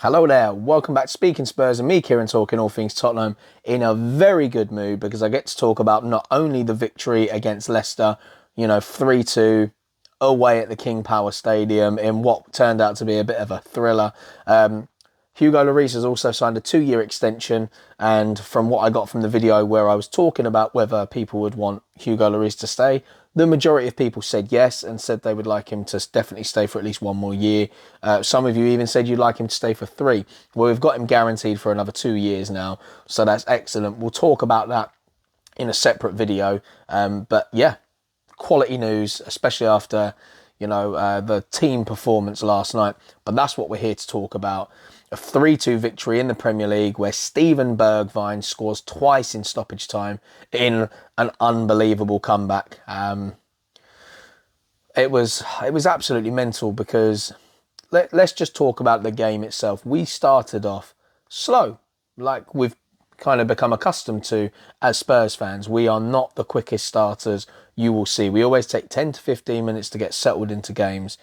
Hello there, welcome back to Speaking Spurs and me, Kieran, talking all things Tottenham in a very good mood because I get to talk about not only the victory against Leicester, 3-2 away at the King Power Stadium in what turned out to be a bit of a thriller. Hugo Lloris has also signed a 2-year extension, and from what I got from the video where I was talking about whether people would want Hugo Lloris to stay, the majority of people said yes and said they would like him to definitely stay for at least one more year. Some of you even said you'd like him to stay for 3. Well, we've got him guaranteed for another 2 years now, so that's excellent. We'll talk about that in a separate video. But yeah, quality news, especially after the team performance last night. But that's what we're here to talk about. A 3-2 victory in the Premier League where Steven Bergwijn scores twice in stoppage time in an unbelievable comeback. It was absolutely mental because let's just talk about the game itself. We started off slow, like we've kind of become accustomed to as Spurs fans. We are not the quickest starters you will see. We always take 10 to 15 minutes to get settled into games.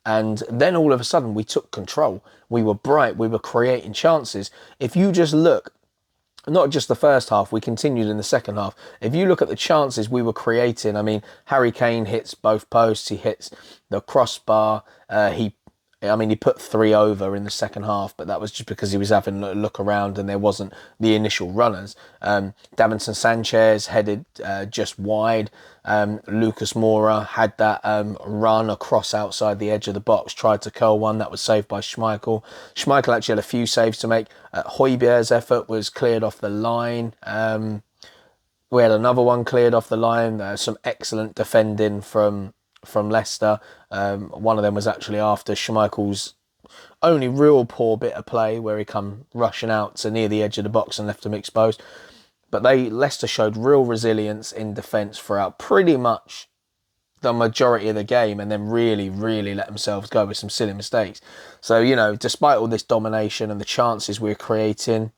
And then all of a sudden we took control. We were bright. We were creating chances. If you just look, not just the first half, we continued in the second half. If you look at the chances we were creating, I mean, Harry Kane hits both posts. He hits the crossbar. He put 3 over in the second half, but that was just because he was having a look around and there wasn't the initial runners. Davinson Sanchez headed just wide. Lucas Moura had that run across outside the edge of the box, tried to curl one that was saved by Schmeichel. Schmeichel actually had a few saves to make. Højbjerg's effort was cleared off the line. We had another one cleared off the line. Some excellent defending from Leicester. One of them was actually after Schmeichel's only real poor bit of play where he come rushing out to near the edge of the box and left him exposed. But Leicester showed real resilience in defence throughout pretty much the majority of the game and then really, really let themselves go with some silly mistakes. So, despite all this domination and the chances we were creating,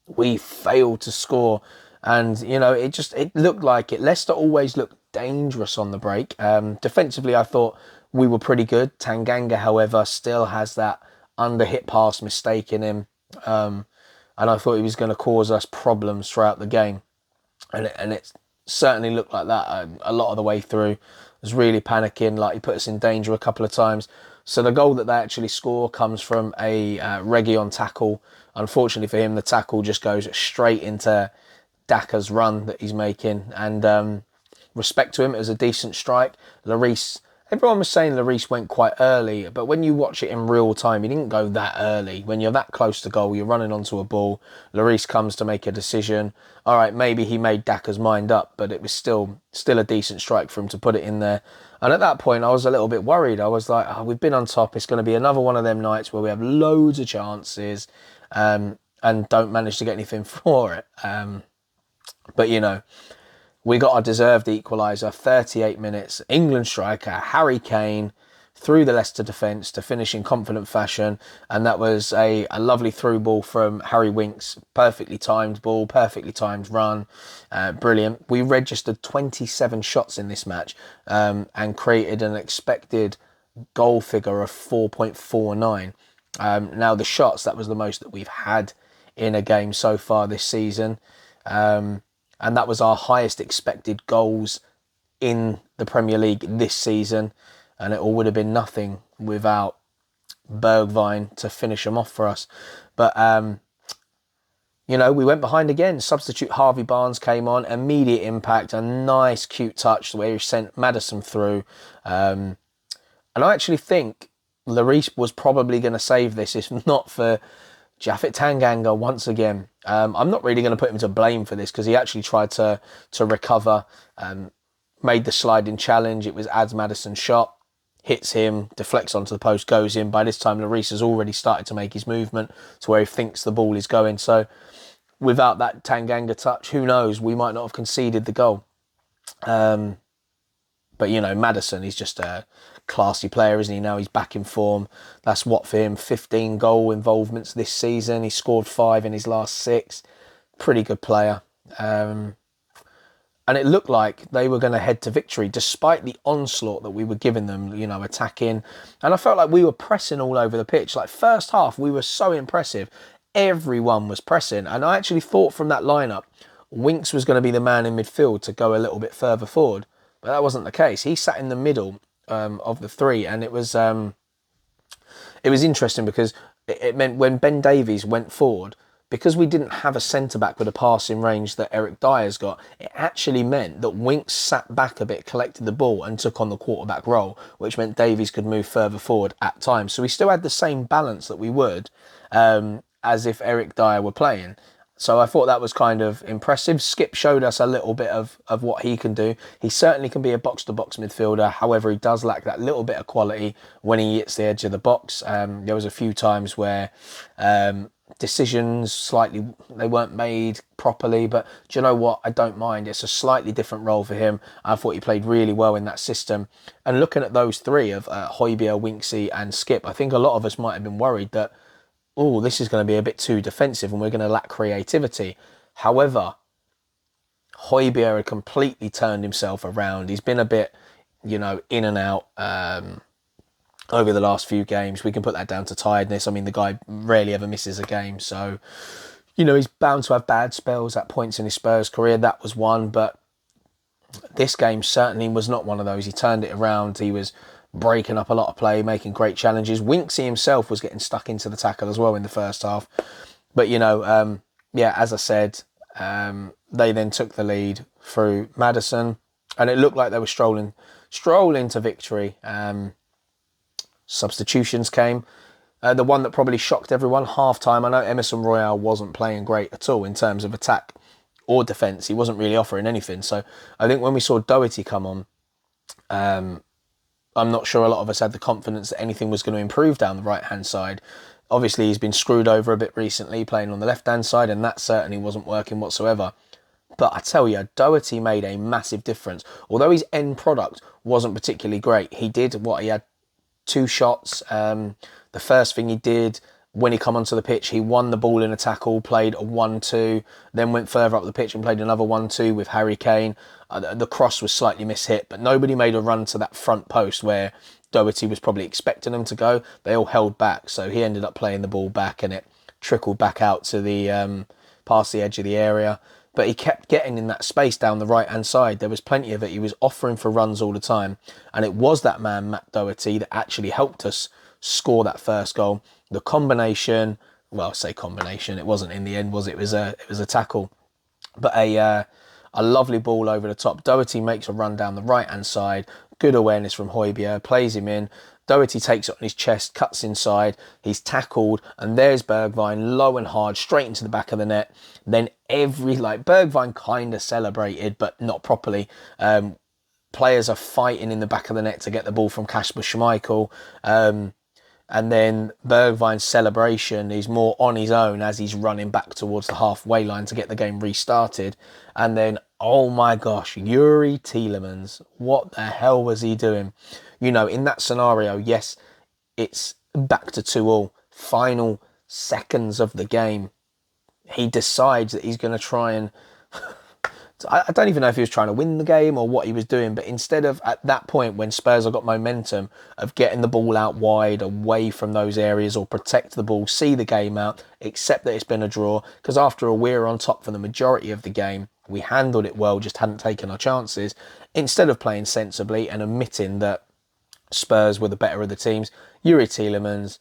we failed to score. And, it looked like it. Leicester always looked dangerous on the break. Defensively, I thought we were pretty good. Tanganga, however, still has that under-hit pass mistake in him. And I thought he was going to cause us problems throughout the game. And it certainly looked like that a lot of the way through. I was really panicking, like he put us in danger a couple of times. So the goal that they actually score comes from a Reguilón tackle. Unfortunately for him, the tackle just goes straight into Daka's run that he's making. And respect to him, it was a decent strike. Lloris, everyone was saying Lloris went quite early, but when you watch it in real time, he didn't go that early. When you're that close to goal, you're running onto a ball, Lloris comes to make a decision. All right, maybe he made Daka's mind up, but it was still a decent strike for him to put it in there. And at that point, I was a little bit worried. I was like, we've been on top. It's going to be another one of them nights where we have loads of chances and don't manage to get anything for it. But, we got our deserved equaliser, 38 minutes. England striker Harry Kane through the Leicester defence to finish in confident fashion. And that was a lovely through ball from Harry Winks. Perfectly timed ball, perfectly timed run. Brilliant. We registered 27 shots in this match and created an expected goal figure of 4.49. Now, the shots, that was the most that we've had in a game so far this season. And that was our highest expected goals in the Premier League this season. And it all would have been nothing without Bergwijn to finish them off for us. But, we went behind again. Substitute Harvey Barnes came on. Immediate impact. A nice, cute touch where he sent Maddison through. And I actually think Lloris was probably going to save this if not for Japhet Tanganga once again. I'm not really going to put him to blame for this because he actually tried to recover, made the sliding challenge. It was Ads Maddison's shot, hits him, deflects onto the post, goes in. By this time, Lloris has already started to make his movement to where he thinks the ball is going. So without that Tanganga touch, who knows? We might not have conceded the goal. But, Maddison, he's just a classy player, isn't he? Now he's back in form. That's what for him, 15 goal involvements this season. He scored 5 in his last 6. Pretty good player. And And it looked like they were going to head to victory despite the onslaught that we were giving them, you know, attacking. And I felt like we were pressing all over the pitch. Like first half, we were so impressive. Everyone was pressing. And I actually thought from that lineup, Winks was going to be the man in midfield to go a little bit further forward. But that wasn't the case. He sat in the middle of the three. And it was interesting because it meant when Ben Davies went forward, because we didn't have a centre-back with a passing range that Eric Dyer's got, it actually meant that Winks sat back a bit, collected the ball and took on the quarterback role, which meant Davies could move further forward at times. So we still had the same balance that we would as if Eric Dyer were playing. So I thought that was kind of impressive. Skip showed us a little bit of what he can do. He certainly can be a box-to-box midfielder. However, he does lack that little bit of quality when he hits the edge of the box. There was a few times where decisions they weren't made properly, but do you know what? I don't mind. It's a slightly different role for him. I thought he played really well in that system. And looking at those three of Højbjerg, Winksy and Skip, I think a lot of us might have been worried that, oh, this is going to be a bit too defensive and we're going to lack creativity. However, Højbjerg had completely turned himself around. He's been a bit, you know, in and out over the last few games. We can put that down to tiredness. I mean, the guy rarely ever misses a game. So, you know, he's bound to have bad spells at points in his Spurs career. That was one. But this game certainly was not one of those. He turned it around. He was breaking up a lot of play, making great challenges. Winksy himself was getting stuck into the tackle as well in the first half. But, you know, yeah, as I said, they then took the lead through Maddison. And it looked like they were strolling to victory. Substitutions came. The one that probably shocked everyone, half-time. I know Emerson Royale wasn't playing great at all in terms of attack or defence. He wasn't really offering anything. So I think when we saw Doherty come on, I'm not sure a lot of us had the confidence that anything was going to improve down the right-hand side. Obviously, he's been screwed over a bit recently, playing on the left-hand side, and that certainly wasn't working whatsoever. But I tell you, Doherty made a massive difference. Although his end product wasn't particularly great, he did what he had 2 shots. The first thing he did when he come onto the pitch, he won the ball in a tackle, played a 1-2, then went further up the pitch and played another 1-2 with Harry Kane. The cross was slightly mishit, but nobody made a run to that front post where Doherty was probably expecting them to go. They all held back, so he ended up playing the ball back and it trickled back out to the past the edge of the area. But he kept getting in that space down the right-hand side. There was plenty of it. He was offering for runs all the time. And it was that man, Matt Doherty, that actually helped us score that first goal. The combination, well, I say combination, it wasn't in the end, was it? It was a tackle. But a lovely ball over the top. Doherty makes a run down the right-hand side. Good awareness from Højbjerg, plays him in. Doherty takes it on his chest, cuts inside. He's tackled, and there's Bergwijn, low and hard, straight into the back of the net. Then Bergwijn kind of celebrated, but not properly. Players are fighting in the back of the net to get the ball from Kasper Schmeichel. And then Bergwijn's celebration is more on his own as he's running back towards the halfway line to get the game restarted. And then, oh my gosh, Yuri Tielemans, what the hell was he doing? You know, in that scenario, yes, it's back to 2-2, final seconds of the game. He decides that he's going to try and... I don't even know if he was trying to win the game or what he was doing, but instead of, at that point when Spurs have got momentum, of getting the ball out wide, away from those areas, or protect the ball, see the game out, accept that it's been a draw, because after all, we were on top for the majority of the game. We handled it well, just hadn't taken our chances. Instead of playing sensibly and admitting that Spurs were the better of the teams, Yuri Tielemans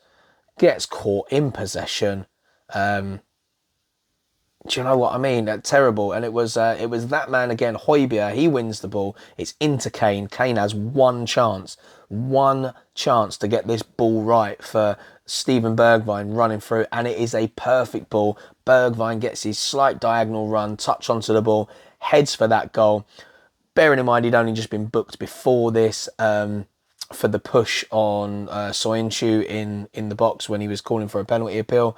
gets caught in possession. Do you know what I mean? Terrible. And it was that man again, Højbjerg. He wins the ball. It's into Kane. Kane has one chance to get this ball right for Steven Bergwijn running through, and it is a perfect ball. Bergwijn gets his slight diagonal run, touch onto the ball, heads for that goal. Bearing in mind he'd only just been booked before this for the push on Soyuncu in the box when he was calling for a penalty appeal.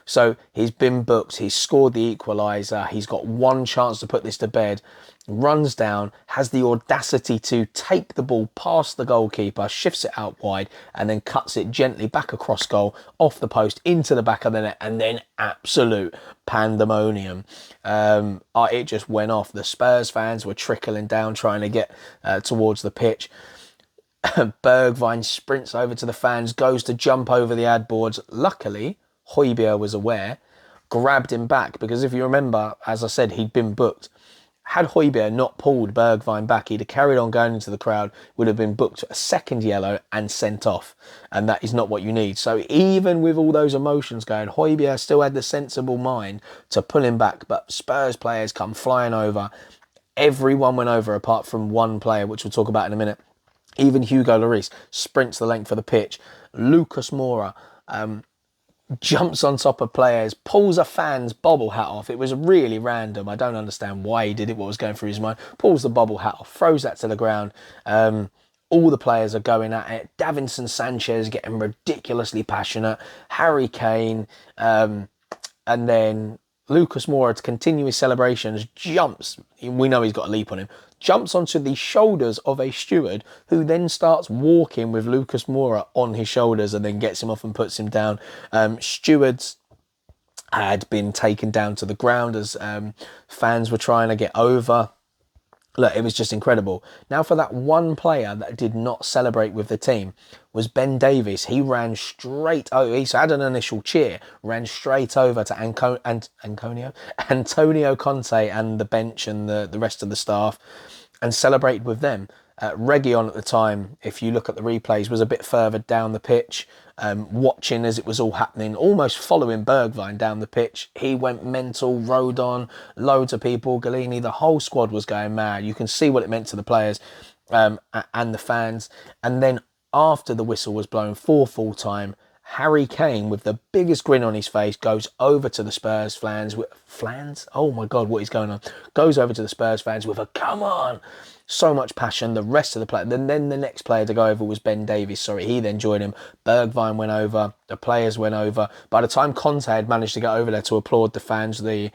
So he's been booked, he's scored the equaliser, he's got one chance to put this to bed, runs down, has the audacity to take the ball past the goalkeeper, shifts it out wide, and then cuts it gently back across goal, off the post, into the back of the net, and then absolute pandemonium. It just went off. The Spurs fans were trickling down, trying to get towards the pitch. Bergwijn sprints over to the fans, goes to jump over the ad boards. Luckily, Højbjerg was aware, grabbed him back, because if you remember, as I said, he'd been booked. Had Højbjerg not pulled Bergwijn back, he'd have carried on going into the crowd, would have been booked a second yellow and sent off. And that is not what you need. So even with all those emotions going, Højbjerg still had the sensible mind to pull him back. But Spurs players come flying over. Everyone went over apart from one player, which we'll talk about in a minute. Even Hugo Lloris sprints the length of the pitch. Lucas Moura jumps on top of players, pulls a fan's bobble hat off. It was really random. I don't understand why he did it, what was going through his mind. Pulls the bobble hat off, throws that to the ground. All the players are going at it. Davinson Sanchez getting ridiculously passionate. Harry Kane. And then Lucas Moura, to continue his celebrations, jumps. We know he's got a leap on him. Jumps onto the shoulders of a steward, who then starts walking with Lucas Moura on his shoulders and then gets him off and puts him down. Stewards had been taken down to the ground as fans were trying to get over. Look, it was just incredible. Now, for that one player that did not celebrate with the team was Ben Davies. He ran straight over. He had an initial cheer, ran straight over to Antonio Conte and the bench and the rest of the staff, and celebrated with them. Reguilon at the time, if you look at the replays, was a bit further down the pitch, watching as it was all happening, almost following Bergwijn down the pitch. He went mental, rode on, loads of people, Galini, the whole squad was going mad. You can see what it meant to the players and the fans. And then after the whistle was blown for full time, Harry Kane, with the biggest grin on his face, goes over to the Spurs fans. Oh my God, what is going on? Goes over to the Spurs fans with a "come on!" So much passion. The rest of the player, then the next player to go over was Ben Davies. He then joined him. Bergwijn went over. The players went over. By the time Conte had managed to get over there to applaud the fans, the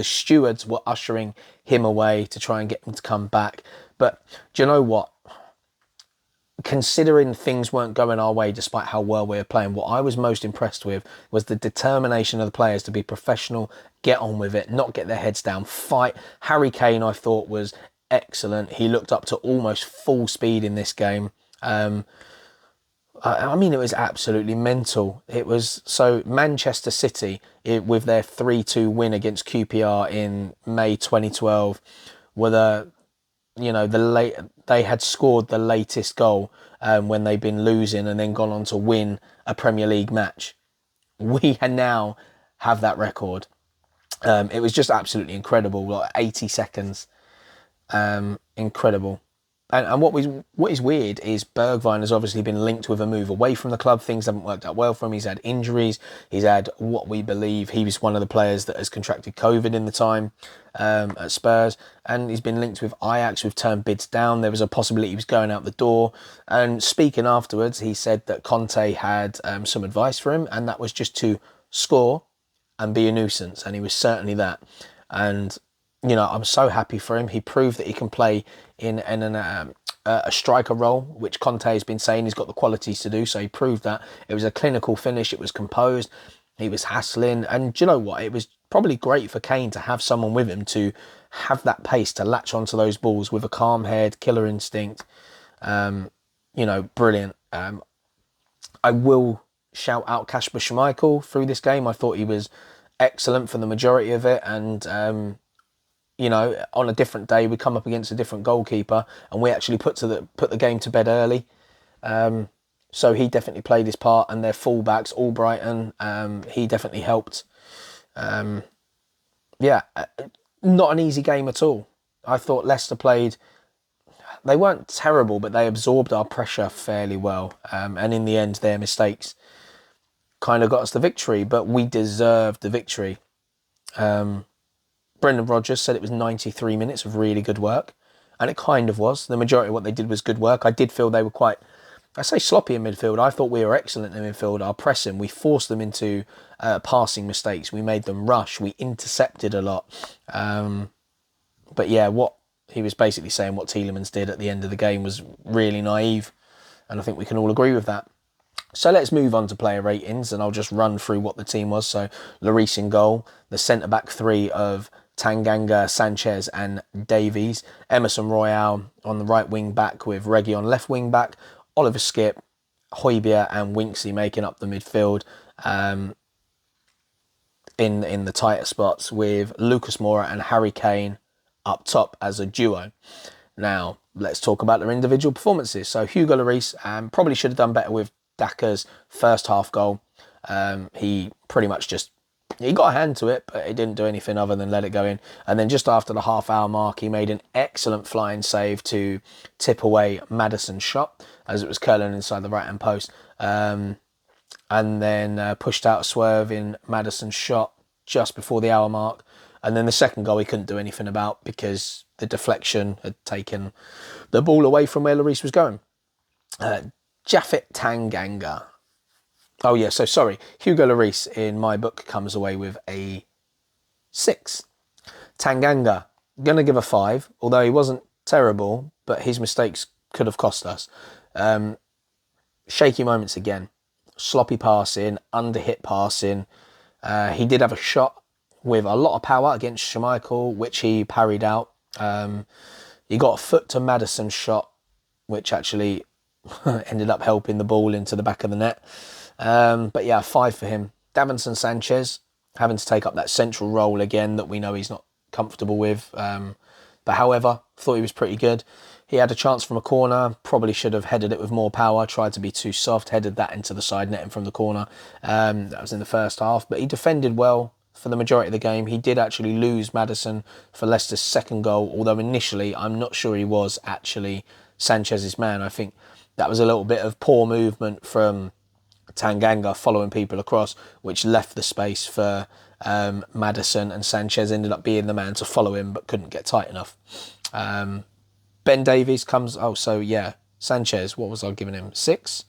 stewards were ushering him away to try and get him to come back. But do you know what? Considering things weren't going our way despite how well we were playing, what I was most impressed with was the determination of the players to be professional, get on with it, not get their heads down, fight. Harry Kane, I thought, was excellent. He looked up to almost full speed in this game. I mean, it was absolutely mental. It was so Manchester City, with their 3-2 win against QPR in May 2012, were they had scored the latest goal when they'd been losing and then gone on to win a Premier League match. We now have that record. It was just absolutely incredible. Like 80 seconds. Incredible. And what is weird is Bergwijn has obviously been linked with a move away from the club. Things haven't worked out well for him. He's had injuries. He's had what we believe he was one of the players that has contracted COVID in the time at Spurs. And he's been linked with Ajax. We've turned bids down. There was a possibility he was going out the door. And speaking afterwards, he said that Conte had some advice for him, and that was just to score and be a nuisance. And he was certainly that. And I'm so happy for him. He proved that he can play in a striker role, which Conte has been saying he's got the qualities to do. So he proved that. It was a clinical finish. It was composed. He was hassling. And do you know what? It was probably great for Kane to have someone with him to have that pace to latch onto those balls with a calm head, killer instinct. Brilliant. I will shout out Kasper Schmeichel through this game. I thought he was excellent for the majority of it. And, on a different day, we come up against a different goalkeeper and we actually put the game to bed early. So he definitely played his part, and their fullbacks, Albrighton, he definitely helped. Not an easy game at all. I thought Leicester they weren't terrible, but they absorbed our pressure fairly well. And in the end, their mistakes kind of got us the victory, but we deserved the victory. Brendan Rodgers said it was 93 minutes of really good work, and it kind of was. The majority of what they did was good work. I did feel they were quite I say sloppy in midfield. I thought we were excellent in midfield. Our pressing, we forced them into passing mistakes. We made them rush. We intercepted a lot. But yeah, what he was basically saying, what Tielemans did at the end of the game was really naive. And I think we can all agree with that. So let's move on to player ratings, and I'll just run through what the team was. So Lloris in goal, the centre-back three of Tanganga, Sanchez and Davies. Emerson Royale on the right wing-back with Reggie on left wing-back. Oliver Skipp, Højbjerg and Winksy making up the midfield in the tighter spots, with Lucas Moura and Harry Kane up top as a duo. Now, let's talk about their individual performances. So Hugo Lloris probably should have done better with Daka's first half goal. He pretty much he got a hand to it, but he didn't do anything other than let it go in. And then just after the half-hour mark, he made an excellent flying save to tip away Maddison's shot as it was curling inside the right-hand post. And then pushed out a swerve in Maddison's shot just before the hour mark. And then the second goal he couldn't do anything about because the deflection had taken the ball away from where Lloris was going. Japhet Tanganga. Oh yeah, so sorry. Hugo Lloris in my book comes away with a 6. Tanganga, going to give a 5, although he wasn't terrible, but his mistakes could have cost us. Shaky moments again. Sloppy passing, under-hit passing. He did have a shot with a lot of power against Schmeichel, which he parried out. He got a foot to Maddison's shot, which actually ended up helping the ball into the back of the net. But yeah, 5 for him. Davinson Sanchez having to take up that central role again that we know he's not comfortable with. But however, thought he was pretty good. He had a chance from a corner, probably should have headed it with more power, tried to be too soft, headed that into the side netting from the corner. That was in the first half, but he defended well for the majority of the game. He did actually lose Maddison for Leicester's second goal, although initially I'm not sure he was actually Sanchez's man. I think that was a little bit of poor movement from Tanganga following people across, which left the space for Maddison, and Sanchez ended up being the man to follow him but couldn't get tight enough. Ben Davies comes... Oh, so yeah, Sanchez, what was I giving him? 6?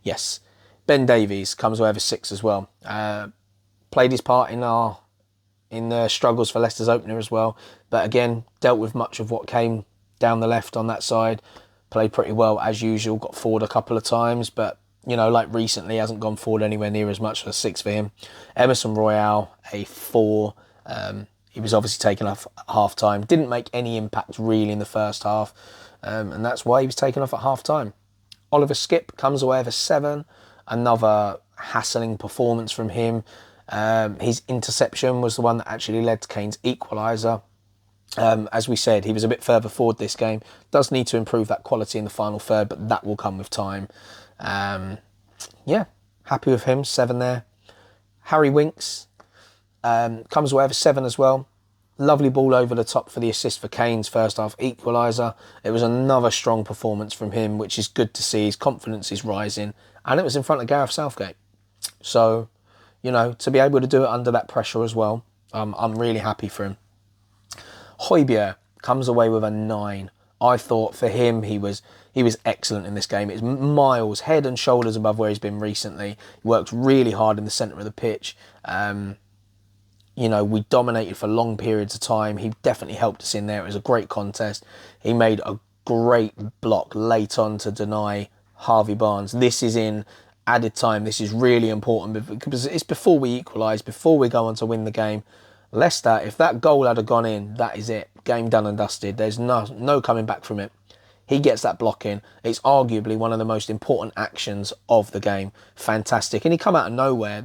Yes. Ben Davies comes away with a 6 as well. Played his part in the struggles for Leicester's opener as well. But again, dealt with much of what came down the left on that side. Played pretty well as usual. Got forward a couple of times, but you know, like recently, hasn't gone forward anywhere near as much. For a 6 for him. Emerson Royale, a 4. He was obviously taken off at half time. Didn't make any impact really in the first half, and that's why he was taken off at half time. Oliver Skipp comes away with a 7. Another hassling performance from him. His interception was the one that actually led to Kane's equaliser. As we said, he was a bit further forward this game. Does need to improve that quality in the final third, but that will come with time. Yeah, happy with him. 7 there. Harry Winks comes away with a 7 as well. Lovely ball over the top for the assist for Kane's first half equaliser. It was another strong performance from him, which is good to see. His confidence is rising, and it was in front of Gareth Southgate. So, you know, to be able to do it under that pressure as well, I'm really happy for him. Højbjerg comes away with a 9. I thought for him he was excellent in this game. It's miles, head and shoulders above where he's been recently. He worked really hard in the centre of the pitch. You know, we dominated for long periods of time. He definitely helped us in there. It was a great contest. He made a great block late on to deny Harvey Barnes. This is in added time. This is really important because it's before we equalise, before we go on to win the game. Leicester, if that goal had gone in, that is it. Game done and dusted. There's no coming back from it. He gets that block in. It's arguably one of the most important actions of the game. Fantastic. And he come out of nowhere.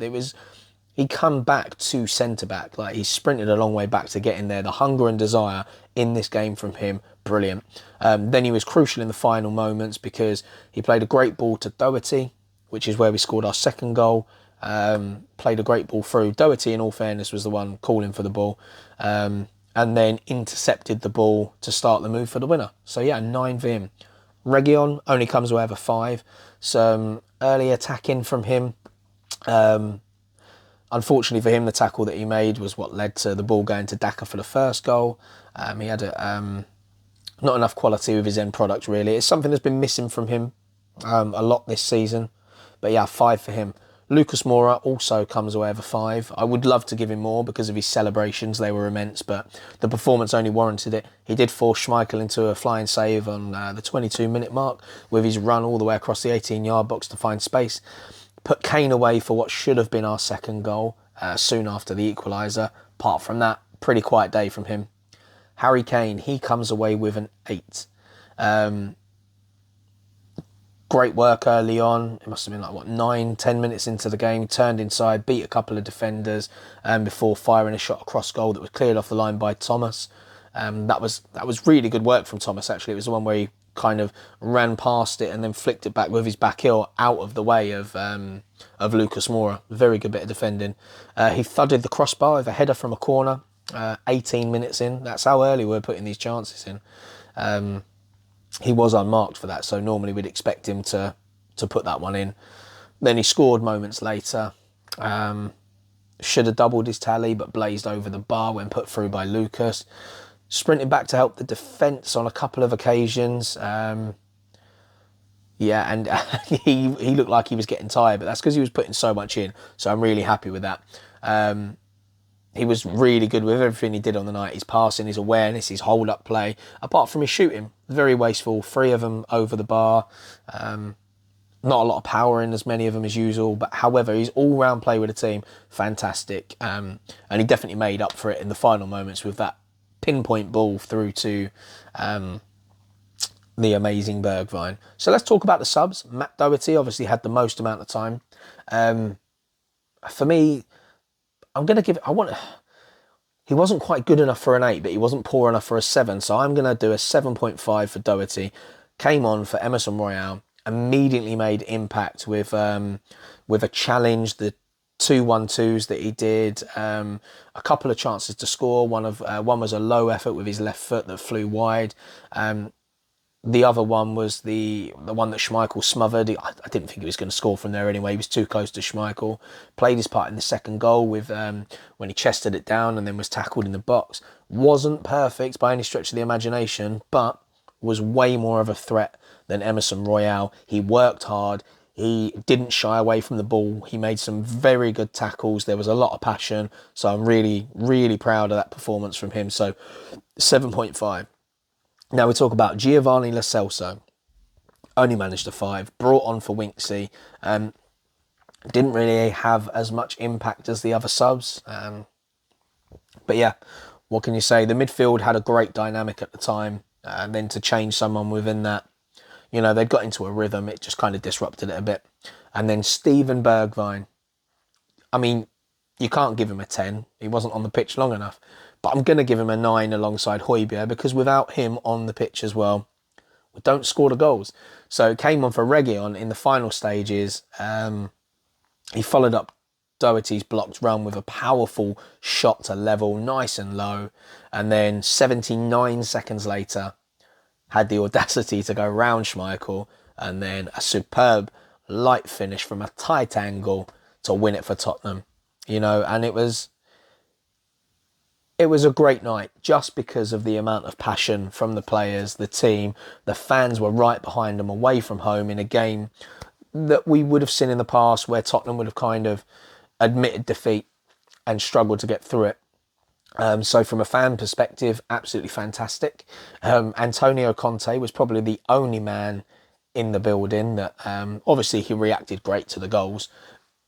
He come back to centre-back. Like, he sprinted a long way back to get in there. The hunger and desire in this game from him, brilliant. Then he was crucial in the final moments because he played a great ball to Doherty, which is where we scored our second goal. Played a great ball through. Doherty, in all fairness, was the one calling for the ball. And then intercepted the ball to start the move for the winner. So yeah, 9 for him. Region only comes away with a 5. Some early attacking from him. Unfortunately for him, the tackle that he made was what led to the ball going to Daka for the first goal. He had not enough quality with his end product, really. It's something that's been missing from him a lot this season. But yeah, 5 for him. Lucas Moura also comes away with a 5. I would love to give him more because of his celebrations. They were immense, but the performance only warranted it. He did force Schmeichel into a flying save on the 22-minute mark with his run all the way across the 18-yard box to find space. Put Kane away for what should have been our second goal soon after the equaliser. Apart from that, pretty quiet day from him. Harry Kane, he comes away with an 8. Great work early on. It must have been 9-10 minutes into the game. Turned inside, beat a couple of defenders before firing a shot across goal that was cleared off the line by Thomas. That was really good work from Thomas, actually. It was the one where he kind of ran past it and then flicked it back with his back heel out of the way of Lucas Moura. Very good bit of defending. He thudded the crossbar with a header from a corner. 18 minutes in. That's how early we're putting these chances in. He was unmarked for that, so normally we'd expect him to put that one in. Then he scored moments later. Should have doubled his tally, but blazed over the bar when put through by Lucas. Sprinted back to help the defence on a couple of occasions. And he looked like he was getting tired, but that's because he was putting so much in, so I'm really happy with that. He was really good with everything he did on the night. His passing, his awareness, his hold-up play. Apart from his shooting, very wasteful. 3 of them over the bar. Not a lot of power in as many of them as usual. But however, his all-round play with the team, fantastic. And he definitely made up for it in the final moments with that pinpoint ball through to the amazing Bergwijn. So let's talk about the subs. Matt Doherty obviously had the most amount of time. For me, he wasn't quite good enough for an 8, but he wasn't poor enough for a 7. So I'm going to do a 7.5 for Doherty. Came on for Emerson Royale. Immediately made impact with a challenge, the 2-1-2s that he did. A couple of chances to score. One was a low effort with his left foot that flew wide. The other one was the one that Schmeichel smothered. I didn't think he was going to score from there anyway. He was too close to Schmeichel. Played his part in the second goal with when he chested it down and then was tackled in the box. Wasn't perfect by any stretch of the imagination, but was way more of a threat than Emerson Royale. He worked hard. He didn't shy away from the ball. He made some very good tackles. There was a lot of passion. So I'm really, really proud of that performance from him. So 7.5. Now we talk about Giovanni Lo Celso. Only managed a 5. Brought on for Winksy. Didn't really have as much impact as the other subs. But yeah, what can you say? The midfield had a great dynamic at the time. And then to change someone within that, they'd got into a rhythm. It just kind of disrupted it a bit. And then Steven Bergwijn. I mean, you can't give him a 10. He wasn't on the pitch long enough. But I'm going to give him a 9 alongside Højbjerg because without him on the pitch as well, we don't score the goals. So it came on for Reguilón in the final stages. He followed up Doherty's blocked run with a powerful shot to level, nice and low. And then 79 seconds later, had the audacity to go round Schmeichel and then a superb light finish from a tight angle to win it for Tottenham. And it was a great night just because of the amount of passion from the players, the team. The fans were right behind them away from home in a game that we would have seen in the past where Tottenham would have kind of admitted defeat and struggled to get through it. So from a fan perspective, absolutely fantastic. Antonio Conte was probably the only man in the building that obviously he reacted great to the goals,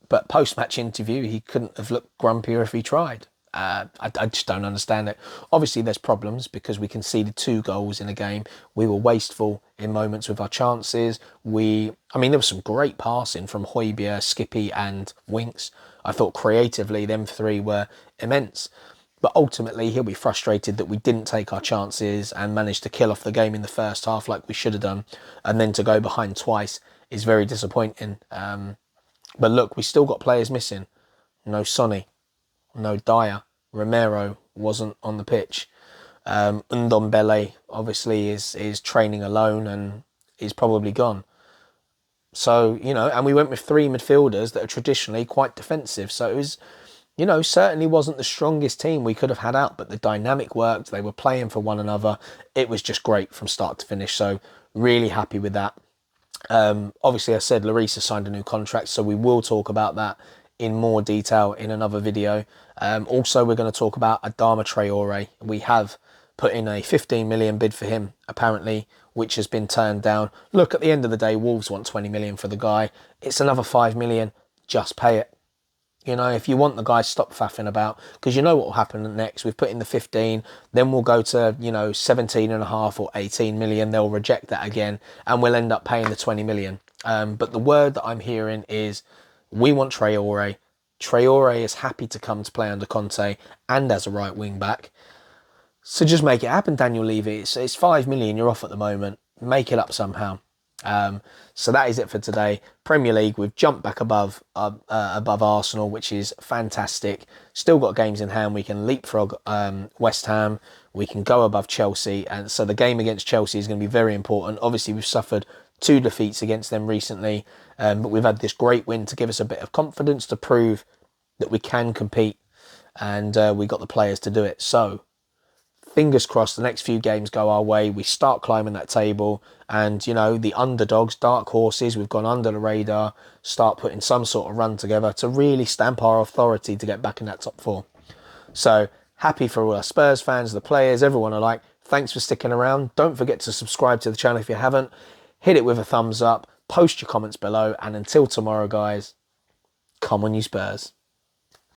but post-match interview, he couldn't have looked grumpier if he tried. I just don't understand it. Obviously, there's problems because we conceded 2 goals in a game. We were wasteful in moments with our chances. There was some great passing from Højbjerg, Skippy and Winks. I thought creatively, them 3 were immense. But ultimately, he'll be frustrated that we didn't take our chances and managed to kill off the game in the first half like we should have done. And then to go behind twice is very disappointing. But look, we still got players missing. No Sonny. No Dyer. Romero wasn't on the pitch. Ndombele obviously is training alone and is probably gone. So, and we went with 3 midfielders that are traditionally quite defensive. So it was, certainly wasn't the strongest team we could have had out, but the dynamic worked. They were playing for one another. It was just great from start to finish. So really happy with that. Obviously, I said Lloris has signed a new contract, so we will talk about that in more detail in another video. Also, we're going to talk about Adama Traore. We have put in a 15 million bid for him, apparently, which has been turned down. Look, at the end of the day, Wolves want 20 million for the guy. It's another 5 million. Just pay it. You know, if you want the guy, stop faffing about, because you know what will happen next. We've put in the 15, then we'll go to, 17.5 or 18 million. They'll reject that again, and we'll end up paying the 20 million. But the word that I'm hearing is we want Traore. Traore is happy to come to play under Conte and as a right wing back. So just make it happen, Daniel Levy. It's 5 million you're off at the moment. Make it up somehow. So that is it for today. Premier League, we've jumped back above Arsenal, which is fantastic. Still got games in hand. We can leapfrog West Ham. We can go above Chelsea. And so the game against Chelsea is going to be very important. Obviously, we've suffered 2 defeats against them recently. But we've had this great win to give us a bit of confidence to prove that we can compete. And we got the players to do it. So fingers crossed the next few games go our way, we start climbing that table, and the underdogs, dark horses, we've gone under the radar, start putting some sort of run together to really stamp our authority to get back in that top 4. So happy for all our Spurs fans, the players, everyone alike. Thanks for sticking around. Don't forget to subscribe to the channel if you haven't. Hit it with a thumbs up, post your comments below, and until tomorrow, guys, come on you Spurs.